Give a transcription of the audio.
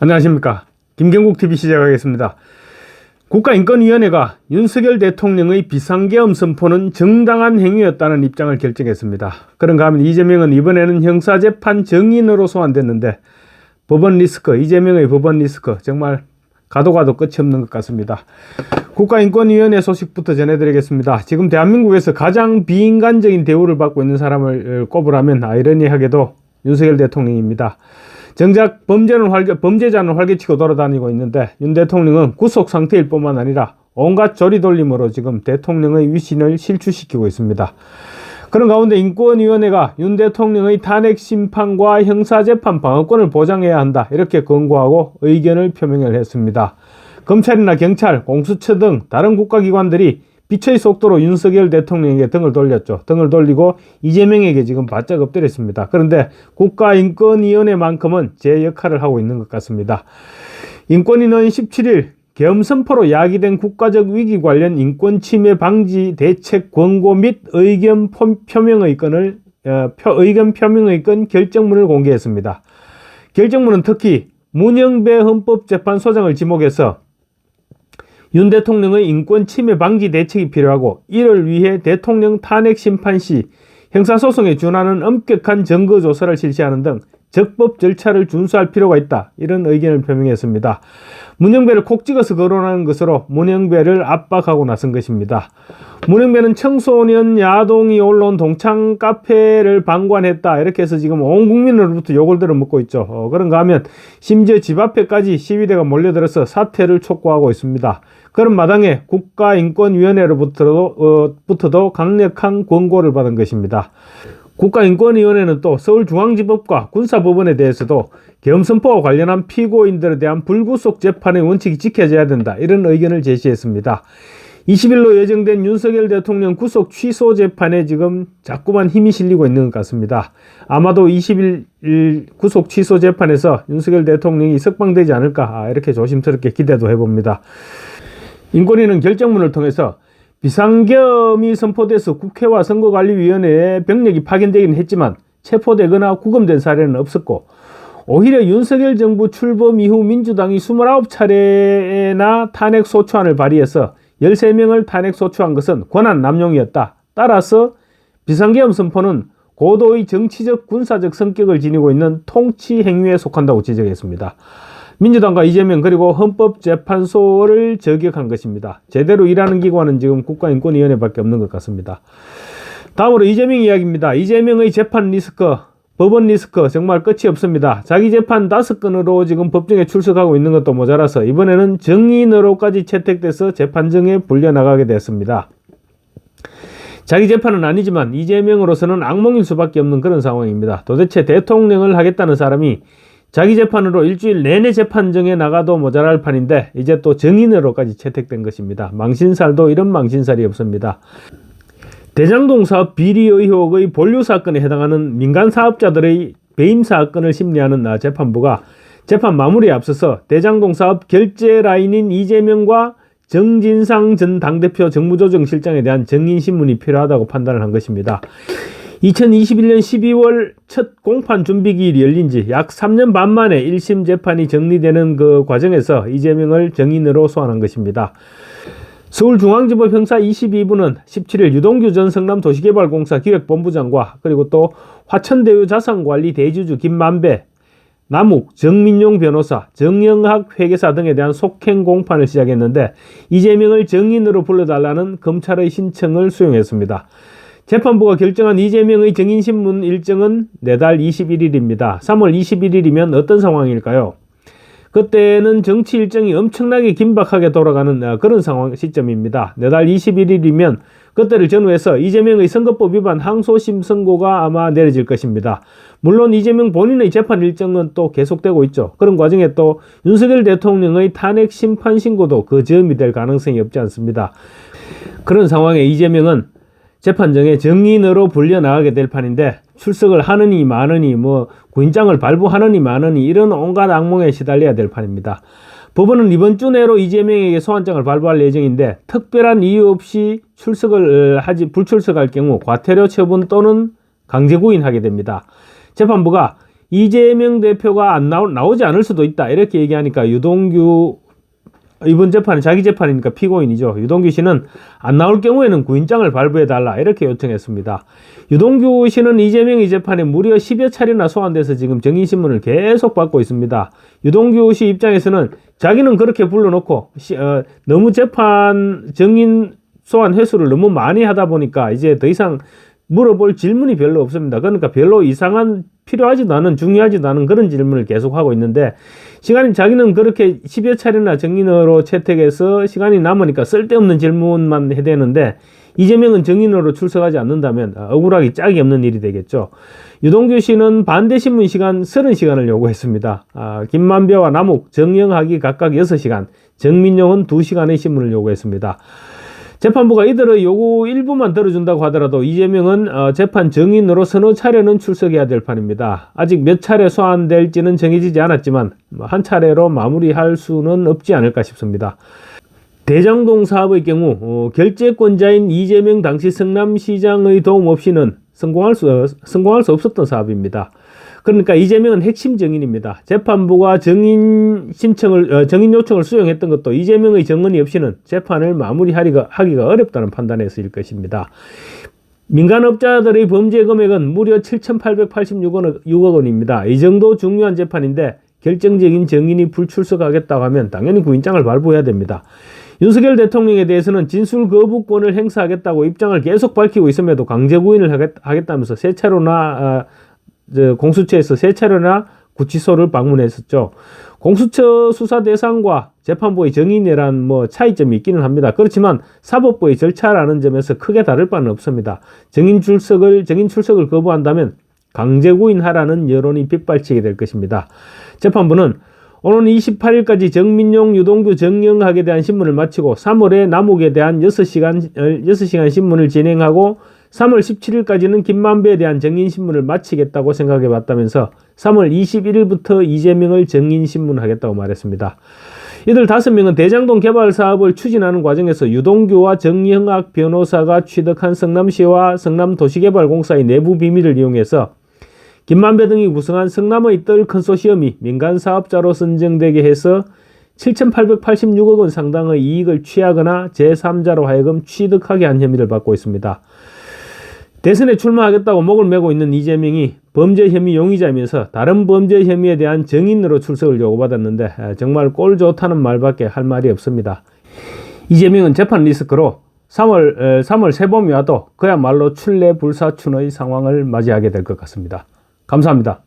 안녕하십니까. 김경국TV 시작하겠습니다. 국가인권위원회가 윤석열 대통령의 비상계엄 선포는 정당한 행위였다는 입장을 결정했습니다. 그런가 하면 이재명은 이번에는 형사재판 정인으로 소환됐는데 이재명의 법원 리스크 정말 가도 끝이 없는 것 같습니다. 국가인권위원회 소식부터 전해드리겠습니다. 지금 대한민국에서 가장 비인간적인 대우를 받고 있는 사람을 꼽으라면 아이러니하게도 윤석열 대통령입니다. 정작 범죄자는 활개치고 돌아다니고 있는데 윤 대통령은 구속 상태일 뿐만 아니라 온갖 조리돌림으로 지금 대통령의 위신을 실추시키고 있습니다. 그런 가운데 인권위원회가 윤 대통령의 탄핵 심판과 형사재판 방어권을 보장해야 한다 이렇게 권고하고 의견을 표명을 했습니다. 검찰이나 경찰, 공수처 등 다른 국가기관들이 빛의 속도로 윤석열 대통령에게 등을 돌렸죠. 등을 돌리고 이재명에게 지금 바짝 엎드렸습니다. 그런데 국가인권위원회만큼은 제 역할을 하고 있는 것 같습니다. 인권위는 17일 계엄 선포로 야기된 국가적 위기 관련 인권침해 방지 대책 권고 및 의견 표명의 건 결정문을 공개했습니다. 결정문은 특히 문영배 헌법재판소장을 지목해서 윤 대통령의 인권 침해 방지 대책이 필요하고 이를 위해 대통령 탄핵 심판 시 형사소송에 준하는 엄격한 증거 조사를 실시하는 등 적법 절차를 준수할 필요가 있다. 이런 의견을 표명했습니다. 문영배를 콕 찍어서 거론하는 것으로 문영배를 압박하고 나선 것입니다. 문영배는 청소년 야동이 올라온 동창 카페를 방관했다. 이렇게 해서 지금 온 국민으로부터 욕을 들어먹고 있죠. 그런가 하면 심지어 집 앞에까지 시위대가 몰려들어서 사퇴를 촉구하고 있습니다. 그런 마당에 국가인권위원회로부터도 강력한 권고를 받은 것입니다. 국가인권위원회는 또 서울중앙지법과 군사법원에 대해서도 계엄 선포와 관련한 피고인들에 대한 불구속 재판의 원칙이 지켜져야 된다. 이런 의견을 제시했습니다. 20일로 예정된 윤석열 대통령 구속 취소 재판에 지금 자꾸만 힘이 실리고 있는 것 같습니다. 아마도 20일 구속 취소 재판에서 윤석열 대통령이 석방되지 않을까 이렇게 조심스럽게 기대도 해봅니다. 인권위는 결정문을 통해서 비상계엄이 선포돼서 국회와 선거관리위원회에 병력이 파견되긴 했지만 체포되거나 구금된 사례는 없었고 오히려 윤석열 정부 출범 이후 민주당이 29차례나 탄핵소추안을 발의해서 13명을 탄핵소추한 것은 권한 남용이었다. 따라서 비상계엄 선포는 고도의 정치적 군사적 성격을 지니고 있는 통치 행위에 속한다고 지적했습니다. 민주당과 이재명 그리고 헌법재판소를 저격한 것입니다. 제대로 일하는 기관은 지금 국가인권위원회밖에 없는 것 같습니다. 다음으로 이재명 이야기입니다. 이재명의 재판 리스크, 법원 리스크 정말 끝이 없습니다. 자기 재판 5건으로 지금 법정에 출석하고 있는 것도 모자라서 이번에는 정인으로까지 채택돼서 재판정에 불려나가게 됐습니다. 자기 재판은 아니지만 이재명으로서는 악몽일 수밖에 없는 그런 상황입니다. 도대체 대통령을 하겠다는 사람이 자기 재판으로 일주일 내내 재판정에 나가도 모자랄 판인데 이제 또 정인으로까지 채택된 것입니다. 망신살도 이런 망신살이 없습니다. 대장동 사업 비리 의혹의 본류 사건에 해당하는 민간 사업자들의 배임 사건을 심리하는 재판부가 재판 마무리에 앞서서 대장동 사업 결제 라인인 이재명과 정진상 전 당대표 정무조정실장에 대한 정인신문이 필요하다고 판단을 한 것입니다. 2021년 12월 첫 공판 준비기일이 열린 지 약 3년 반 만에 1심 재판이 정리되는 그 과정에서 이재명을 정인으로 소환한 것입니다. 서울중앙지법 형사 22부는 17일 유동규 전 성남도시개발공사 기획본부장과 그리고 또 화천대유 자산관리 대주주 김만배, 남욱, 정민용 변호사, 정영학 회계사 등에 대한 속행 공판을 시작했는데 이재명을 정인으로 불러달라는 검찰의 신청을 수용했습니다. 재판부가 결정한 이재명의 정인신문 일정은 내달 21일입니다. 3월 21일이면 어떤 상황일까요? 그때는 정치 일정이 엄청나게 긴박하게 돌아가는 그런 시점입니다. 내달 21일이면 그때를 전후해서 이재명의 선거법 위반 항소심 선고가 아마 내려질 것입니다. 물론 이재명 본인의 재판 일정은 또 계속되고 있죠. 그런 과정에 또 윤석열 대통령의 탄핵 심판 신고도 그 즈음이 될 가능성이 없지 않습니다. 그런 상황에 이재명은 재판정에 정인으로 불려나가게 될 판인데 출석을 하느니 마느니 구인장을 발부하느니 마느니 이런 온갖 악몽에 시달려야 될 판입니다. 법원은 이번 주 내로 이재명에게 소환장을 발부할 예정인데 특별한 이유 없이 불출석할 경우 과태료 처분 또는 강제 구인하게 됩니다. 재판부가 이재명 대표가 나오지 않을 수도 있다 이렇게 얘기하니까 유동규 이번 재판은 자기 재판이니까 피고인이죠. 유동규 씨는 안 나올 경우에는 구인장을 발부해달라 이렇게 요청했습니다. 유동규 씨는 이재명의 재판에 무려 10여 차례나 소환돼서 지금 증인신문을 계속 받고 있습니다. 유동규 씨 입장에서는 자기는 그렇게 불러놓고 너무 재판 증인 소환 횟수를 너무 많이 하다 보니까 이제 더 이상 물어볼 질문이 별로 없습니다. 그러니까 별로 필요하지도 않은, 중요하지도 않은 그런 질문을 계속하고 있는데, 자기는 그렇게 10여 차례나 증인으로 채택해서 시간이 남으니까 쓸데없는 질문만 해대는데, 이재명은 증인으로 출석하지 않는다면 억울하기 짝이 없는 일이 되겠죠. 유동규 씨는 반대 신문 시간 30시간을 요구했습니다. 김만배와 남욱, 정영학이 각각 6시간, 정민용은 2시간의 신문을 요구했습니다. 재판부가 이들의 요구 일부만 들어준다고 하더라도 이재명은 재판 증인으로 서너 차례는 출석해야 될 판입니다. 아직 몇 차례 소환될지는 정해지지 않았지만 한 차례로 마무리할 수는 없지 않을까 싶습니다. 대장동 사업의 경우 결재권자인 이재명 당시 성남시장의 도움 없이는 성공할 수 없었던 사업입니다. 그러니까 이재명은 핵심 증인입니다. 재판부가 증인 요청을 수용했던 것도 이재명의 증언이 없이는 재판을 마무리하기가 어렵다는 판단에서일 것입니다. 민간업자들의 범죄 금액은 무려 7,886억 원입니다. 이 정도 중요한 재판인데 결정적인 증인이 불출석하겠다고 하면 당연히 구인장을 발부해야 됩니다. 윤석열 대통령에 대해서는 진술 거부권을 행사하겠다고 입장을 계속 밝히고 있음에도 강제 구인을 하겠다면서 공수처에서 3차례나 구치소를 방문했었죠. 공수처 수사 대상과 재판부의 정인이란 차이점이 있기는 합니다. 그렇지만 사법부의 절차라는 점에서 크게 다를 바는 없습니다. 증인 출석을 거부한다면 강제 구인하라는 여론이 빗발치게 될 것입니다. 재판부는 오는 28일까지 정민용, 유동규, 정영학에 대한 신문을 마치고 3월에 남욱에 대한 6시간 신문을 진행하고 3월 17일까지는 김만배에 대한 정인신문을 마치겠다고 생각해 봤다면서 3월 21일부터 이재명을 정인신문하겠다고 말했습니다. 이들 5명은 대장동 개발 사업을 추진하는 과정에서 유동규와 정영학 변호사가 취득한 성남시와 성남도시개발공사의 내부 비밀을 이용해서 김만배 등이 구성한 성남의 뜰 컨소시엄이 민간사업자로 선정되게 해서 7,886억 원 상당의 이익을 취하거나 제3자로 하여금 취득하게 한 혐의를 받고 있습니다. 대선에 출마하겠다고 목을 메고 있는 이재명이 범죄 혐의 용의자이면서 다른 범죄 혐의에 대한 증인으로 출석을 요구받았는데 정말 꼴 좋다는 말밖에 할 말이 없습니다. 이재명은 재판 리스크로 3월 새봄이 와도 그야말로 출래불사춘의 상황을 맞이하게 될 것 같습니다. 감사합니다.